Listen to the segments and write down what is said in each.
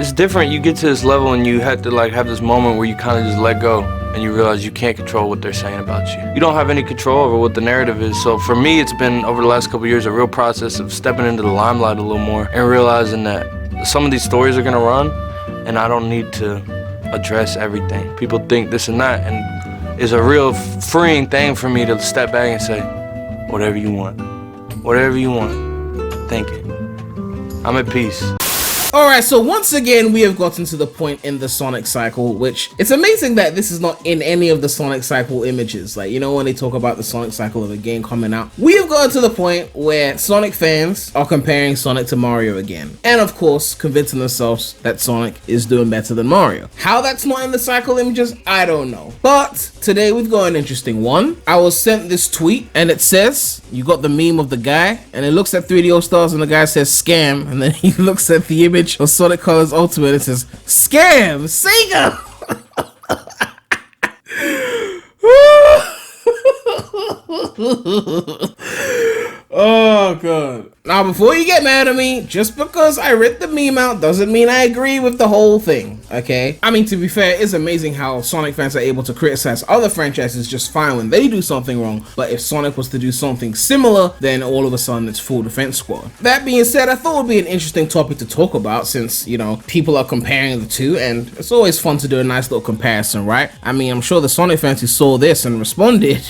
it's different. You get to this level and you had to like have this moment where you kind of just let go and you realize you can't control what they're saying about you. You don't have any control over what the narrative is. So for me, it's been over the last couple of years a real process of stepping into the limelight a little more and realizing that some of these stories are gonna run and I don't need to address everything. People think this and that, and it's a real freeing thing for me to step back and say, whatever you want. Whatever you want. Think it. I'm at peace. Alright, so once again, we have gotten to the point in the Sonic cycle, which it's amazing that this is not in any of the Sonic cycle images. Like, you know, when they talk about the Sonic cycle of a game coming out, we have gotten to the point where Sonic fans are comparing Sonic to Mario again. And of course, convincing themselves that Sonic is doing better than Mario. How that's not in the cycle images, I don't know. But today we've got an interesting one. I was sent this tweet and it says, you got the meme of the guy and it looks at 3D All-Stars and the guy says scam, and then he looks at the image of Sonic Colors Ultimate and it says scam Sega. Oh god. Now before you get mad at me, just because I read the meme out doesn't mean I agree with the whole thing, okay? I mean, to be fair, it's amazing how Sonic fans are able to criticize other franchises just fine when they do something wrong, but if Sonic was to do something similar, then all of a sudden it's full defense squad. That being said, I thought it would be an interesting topic to talk about since, you know, people are comparing the two, and it's always fun to do a nice little comparison, right? I mean, I'm sure the Sonic fans who saw this and responded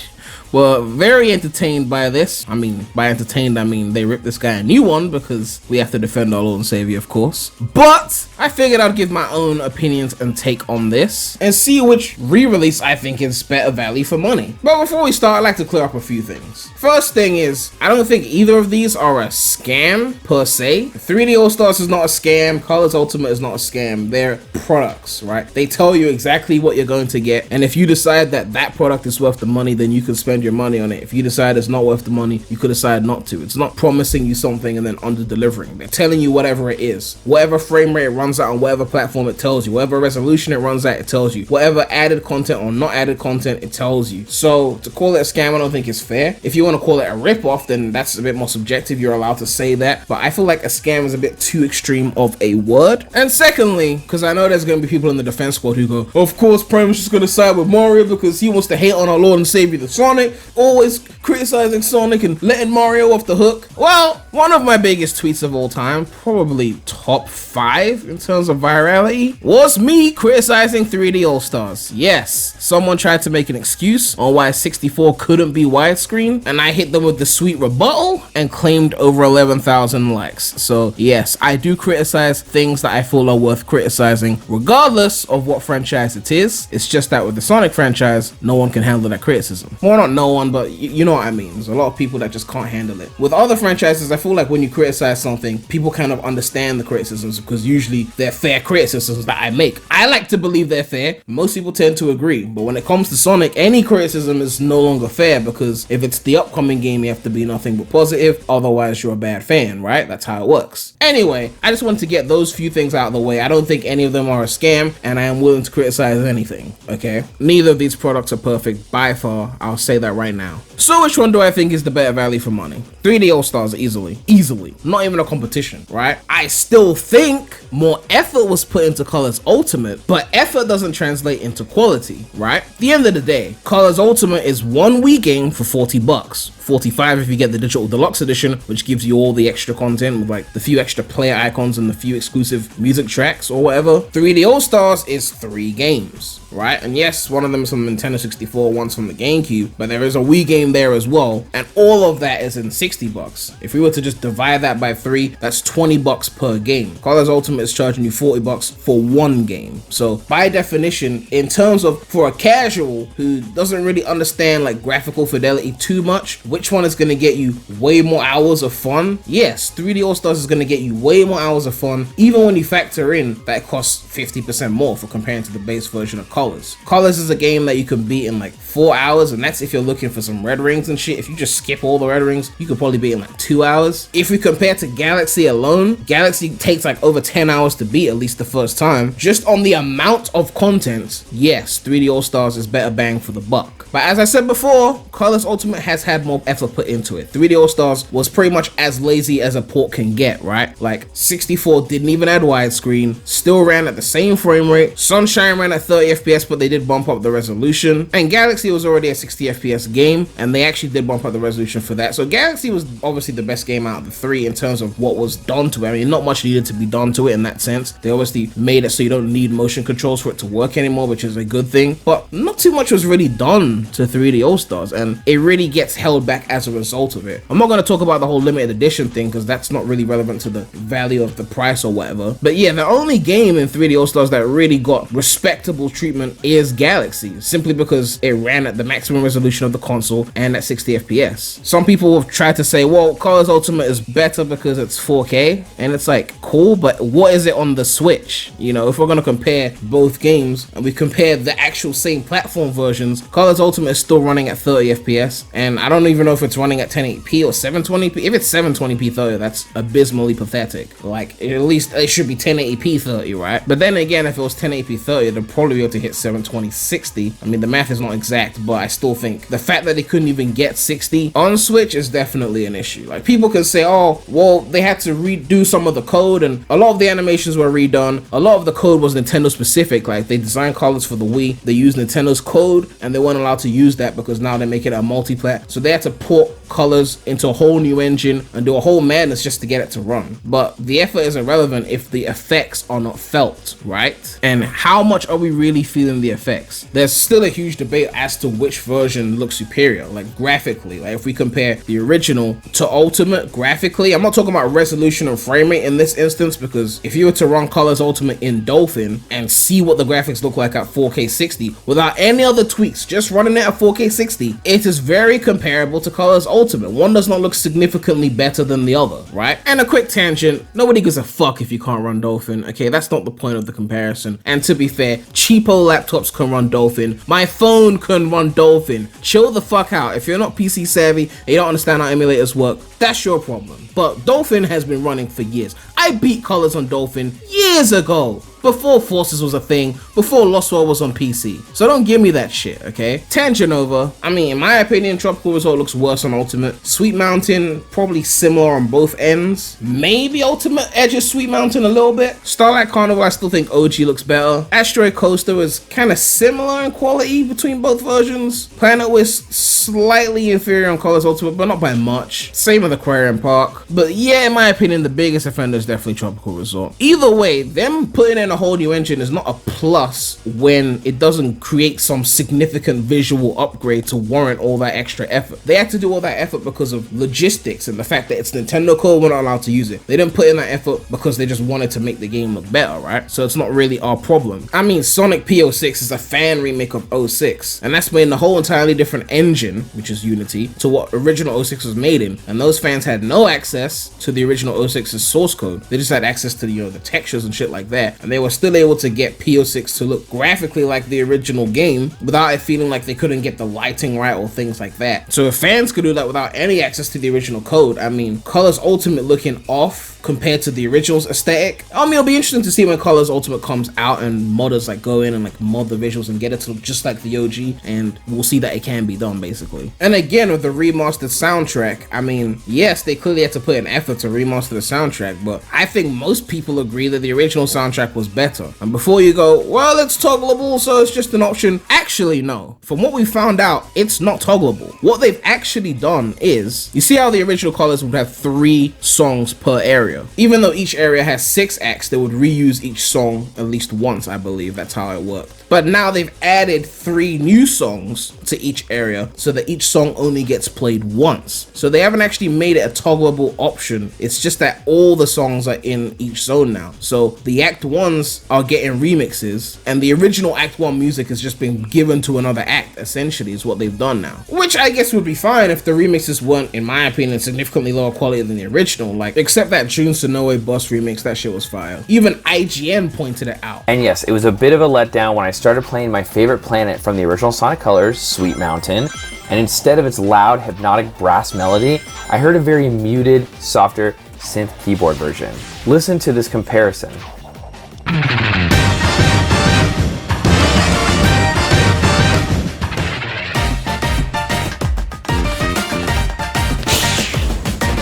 were very entertained by this. I mean, by entertained, I mean they ripped this guy a new one because we have to defend our Lord and Savior, of course. But I figured I'd give my own opinions and take on this and see which re-release I think is better value for money. But before we start, I'd like to clear up a few things. First thing is, I don't think either of these are a scam per se. 3D All-Stars is not a scam, Colors Ultimate is not a scam. They're products, right? They tell you exactly what you're going to get, and if you decide that that product is worth the money, then you can spend your money on it. If you decide it's not worth the money, you could decide not to. It's not promising you something and then under delivering. They're telling you whatever it is. Whatever frame rate it runs at on whatever platform, it tells you. Whatever resolution it runs at, it tells you. Whatever added content or not added content, it tells you. So to call it a scam, I don't think is fair. If you want to call it a rip-off, then that's a bit more subjective. You're allowed to say that, but I feel like a scam is a bit too extreme of a word. And secondly, because I know there's going to be people in the defense squad who go, of course Premy's just going to side with Mario because he wants to hate on our Lord and Savior the Sonic, always criticizing Sonic and letting Mario off the hook. Well, one of my biggest tweets of all time, probably top 5 in terms of virality, was me criticizing 3D All-Stars. Yes, someone tried to make an excuse on why 64 couldn't be widescreen, and I hit them with the sweet rebuttal and claimed over 11,000 likes. So yes, I do criticize things that I feel are worth criticizing, regardless of what franchise it is. It's just that with the Sonic franchise, no one can handle that criticism. Well, not no one, but you know what I mean. There's a lot of people that just can't handle it. With other franchises, I feel like when you criticize something, people kind of understand the criticisms because usually they're fair criticisms that I make. I like to believe they're fair. Most people tend to agree, but when it comes to Sonic, any criticism is no longer fair because if it's the upcoming game, you have to be nothing but positive, otherwise you're a bad fan, right? That's how it works. Anyway, I just wanted to get those few things out of the way. I don't think any of them are a scam, and I am willing to criticize anything, okay? Neither of these products are perfect by far, I'll say that right now. So which one do I think is the better value for money? 3D All-Stars easily, not even a competition, right? I still think more effort was put into Colors Ultimate, but effort doesn't translate into quality, right? At the end of the day, Colors Ultimate is one Wii game for $40. 45 if you get the digital deluxe edition, which gives you all the extra content with like the few extra player icons and the few exclusive music tracks or whatever. 3D All-Stars is 3 games, right? And yes, one of them is from Nintendo 64, one's from the GameCube, but there is a Wii game there as well, and all of that is in $60. If we were to just divide that by 3, that's $20 per game. Colors Ultimate is charging you $40 for one game. So by definition, in terms of for a casual who doesn't really understand like graphical fidelity too much, which one is going to get you way more hours of fun? Yes, 3D All-Stars is going to get you way more hours of fun, even when you factor in that it costs 50% more for comparing to the base version of Colors. Colors. Colors is a game that you can beat in like 4 hours, and that's if you're looking for some red rings and shit. If you just skip all the red rings, you could probably beat in like 2 hours. If we compare to Galaxy alone, Galaxy takes like over 10 hours to beat, at least the first time. Just on the amount of content, yes, 3D All-Stars is better bang for the buck. But as I said before, Colors Ultimate has had more effort put into it. 3D All-Stars was pretty much as lazy as a port can get, right? Like 64 didn't even add widescreen, still ran at the same frame rate. Sunshine ran at 30 FPS, but they did bump up the resolution. And Galaxy was already a 60 FPS game, and they actually did bump up the resolution for that. So Galaxy was obviously the best game out of the three in terms of what was done to it. I mean, not much needed to be done to it in that sense. They obviously made it so you don't need motion controls for it to work anymore, which is a good thing. But not too much was really done to 3D All-Stars, and it really gets held back as a result of it. I'm not going to talk about the whole limited edition thing because that's not really relevant to the value of the price or whatever. But yeah, the only game in 3D All-Stars that really got respectable treatment is Galaxy, simply because it ran at the maximum resolution of the console and at 60 FPS. Some people have tried to say, well, Colors Ultimate is better because it's 4K, and it's like, cool, but what is it on the Switch? You know, if we're going to compare both games and we compare the actual same platform versions, Colors Ultimate is still running at 30 FPS, and I don't even know if it's running at 1080p or 720p. If it's 720p 30, that's abysmally pathetic. Like, at least it should be 1080p 30, right? But then again, if it was 1080p 30, they'd probably be able to hit 720 60. I mean, the math is not exact, but I still think the fact that they couldn't even get 60 on Switch is definitely an issue. Like, people can say, oh, well, they had to redo some of the code, and a lot of the animations were redone. A lot of the code was Nintendo specific. Like, they designed colors for the Wii, they used Nintendo's code, and they weren't allowed to use that because now they make it a multi-plat. So they had to port Colors into a whole new engine and do a whole madness just to get it to run. But the effort isn't relevant if the effects are not felt, right? And how much are we really feeling the effects? There's still a huge debate as to which version looks superior, like graphically. Like, if we compare the original to Ultimate graphically, I'm not talking about resolution or frame rate in this instance, because if you were to run Colors Ultimate in Dolphin and see what the graphics look like at 4K 60 without any other tweaks, just running it at 4K 60, it is very comparable to Colors Ultimate. One does not look significantly better than the other, right? And a quick tangent, nobody gives a fuck if you can't run Dolphin, okay? That's not the point of the comparison. And to be fair, cheapo laptops can run Dolphin. My phone can run Dolphin. Chill the fuck out. If you're not PC savvy and you don't understand how emulators work, that's your problem. But Dolphin has been running for years. I beat Colors on Dolphin years ago, before Forces was a thing, before Lost World was on PC. So don't give me that shit, okay? Tangent over. I mean, in my opinion, Tropical Resort looks worse on Ultimate. Sweet Mountain, probably similar on both ends. Maybe Ultimate edges Sweet Mountain a little bit. Starlight Carnival, I still think OG looks better. Asteroid Coaster is kind of similar in quality between both versions. Planet was slightly inferior on Colors Ultimate, but not by much. Same with Aquarium Park. But yeah, in my opinion, the biggest offender is definitely Tropical Resort. Either way, them putting in a whole new engine is not a plus when it doesn't create some significant visual upgrade to warrant all that extra effort. They had to do all that effort because of logistics and the fact that it's Nintendo code, we're not allowed to use it. They didn't put in that effort because they just wanted to make the game look better, right? So it's not really our problem. I mean, Sonic P06 is a fan remake of 06, and that's made in a whole entirely different engine, which is Unity, to what original 06 was made in, and those fans had no access to the original 06's source code. They just had access to, you know, the textures and shit like that, and they were still able to get P06 to look graphically like the original game without it feeling like they couldn't get the lighting right or things like that. So if fans could do that without any access to the original code, I mean, Colors Ultimate looking off compared to the original's aesthetic. I mean, it'll be interesting to see when Colors Ultimate comes out and modders like go in and like mod the visuals and get it to look just like the OG, and we'll see that it can be done basically. And again, with the remastered soundtrack, I mean, yes, they clearly had to put an effort to remaster the soundtrack, but I think most people agree that the original soundtrack was better. And before you go, well, it's toggleable, so it's just an option. Actually, no. From what we found out, it's not toggleable. What they've actually done is, you see how the original Colors would have 3 songs per area. Even though each area has 6 acts, they would reuse each song at least once, I believe. That's how it worked. But now they've added 3 new songs to each area so that each song only gets played once. So they haven't actually made it a toggleable option. It's just that all the songs are in each zone now. So the Act 1 ones are getting remixes, and the original Act 1 music has just been given to another act, essentially, is what they've done now. Which I guess would be fine if the remixes weren't, in my opinion, significantly lower quality than the original, like, except that June Sonoe Bus remix, that shit was fire. Even IGN pointed it out. And yes, it was a bit of a letdown when I started playing my favorite planet from the original Sonic Colors, Sweet Mountain, and instead of its loud, hypnotic brass melody, I heard a very muted, softer synth keyboard version. Listen to this comparison.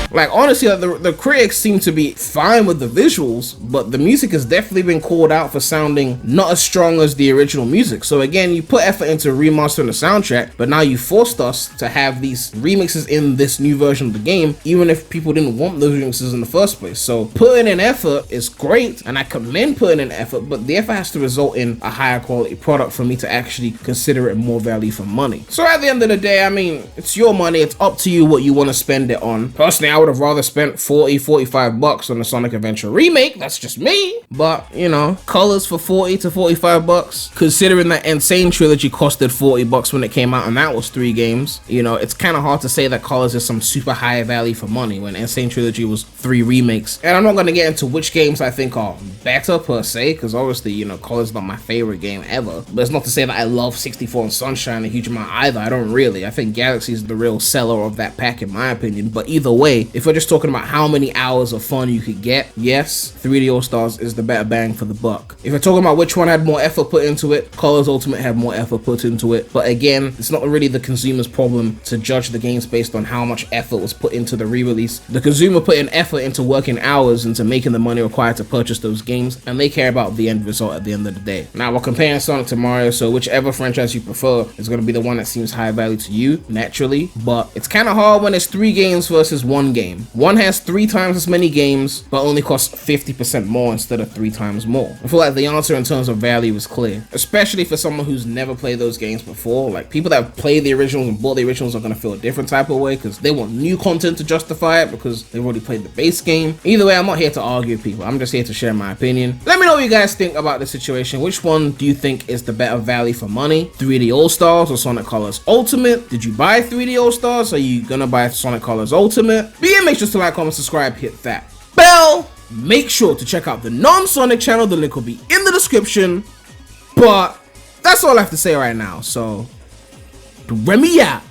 Like, honestly, the critics seem to be fine with the visuals, but the music has definitely been called out for sounding not as strong as the original music. So again, you put effort into remastering the soundtrack, but now you forced us to have these remixes in this new version of the game, even if people didn't want those remixes in the first place. So putting in effort is great, and I commend putting in effort, but the effort has to result in a higher quality product for me to actually consider it more value for money. So at the end of the day, I mean, it's your money, it's up to you what you want to spend it on. Personally, I would have rather spent $40-$45 on the Sonic Adventure remake. That's just me. But, you know, colors for $40 to $45, considering that Insane Trilogy costed $40 when it came out, and that was 3 games. You know, it's kind of hard to say that colors is some super high value for money when Insane Trilogy was 3 remakes. And I'm not going to get into which games I think are better per se, because obviously, you know, colors is not my favorite game ever. But it's not to say that I love 64 and Sunshine a huge amount either. I don't really. I think Galaxy is the real seller of that pack in my opinion. But either way, if we're just talking about how many hours of fun you could get, yes, 3D All-Stars is the better bang for the buck. If you're talking about which one had more effort put into it, Colors Ultimate had more effort put into it. But again, it's not really the consumer's problem to judge the games based on how much effort was put into the re-release. The consumer put in effort into working hours into making the money required to purchase those games, and they care about the end result at the end of the day. Now, we're comparing Sonic to Mario, so whichever franchise you prefer is going to be the one that seems high value to you, naturally. But it's kind of hard when it's 3 games versus 1 game. One has 3 times as many games, but only costs 50% more instead of 3 times more. I feel like the answer in terms of value is clear, especially for someone who's never played those games before. Like, people that have played the originals and bought the originals are going to feel a different type of way because they want new content to justify it because they've already played the base game. Either way, I'm not here to argue with people. I'm just here to share my opinion. Let me know what you guys think about the situation. Which one do you think is the better value for money? 3D All-Stars or Sonic Colors Ultimate? Did you buy 3D All-Stars? Are you gonna buy Sonic Colors Ultimate? But yeah, make sure to like, comment, subscribe, hit that bell. Make sure to check out the non-Sonic channel. The link will be in the description. But that's all I have to say right now. So, Premy out.